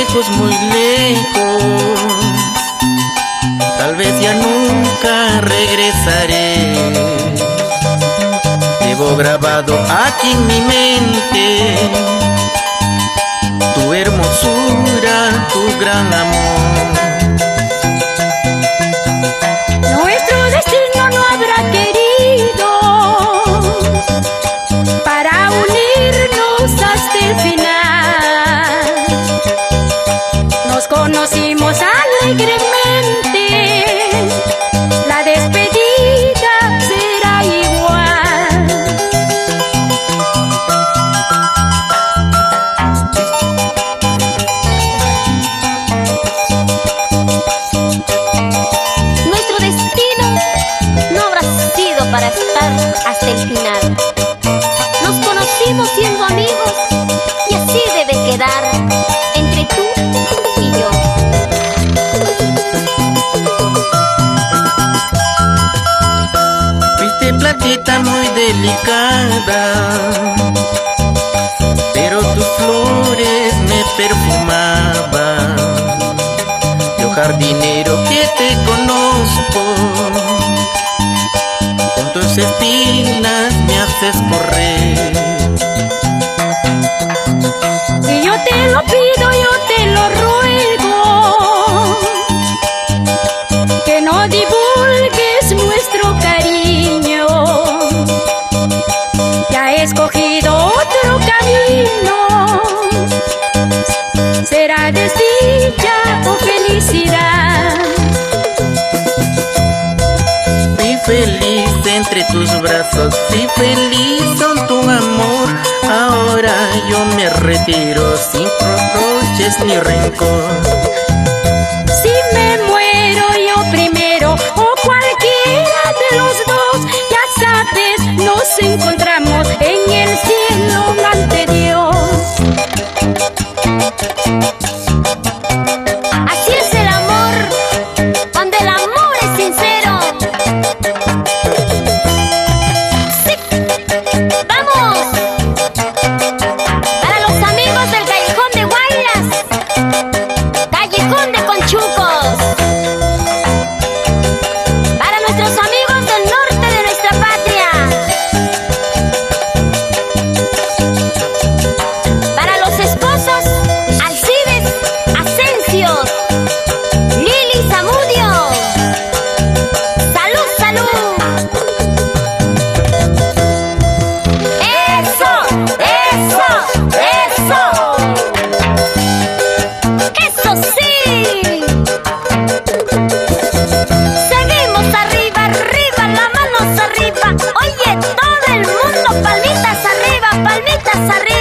lejos, muy lejos. Tal vez ya nunca regresaré. Llevo grabado aquí en mi mente tu hermosura, tu gran amor. Nuestro destino no habrá querido para unirnos hasta el final. Nos conocimos alegremente, la despedida será igual. Nuestro destino no habrá sido para estar hasta el final. Nos conocimos siendo amigos y así debe quedar entre tú y yo. Fuiste platita muy delicada, pero tus flores me perfumaban. Yo jardinero que te conozco, con tus espinas me haces correr. Y yo te lo pido, yo te lo ruego, que no divulgues nuestro cariño. Ya he escogido otro camino, será desdicha o felicidad. Fui feliz entre tus brazos, fui feliz con tu amor. Ahora yo me retiro sin reproches ni rencor. Si me muero yo primero o cualquiera de los dos, ya sabes, nos encontramos en el cielo ante Dios. Así es el amor, cuando el amor es sincero. ¡Sí! ¡Vamos! Para los amigos del Callejón de Guaylas, Callejón de Conchucos. Para nuestros amigos del norte de nuestra patria. Para los esposos Alcides Asensios, Lili Zamudio. ¡Salud, salud! ¡Eso! ¡Eso! ¡Eso! ¡Eso sí! Seguimos arriba, arriba, las manos arriba. Oye, todo el mundo, palmitas arriba, palmitas arriba.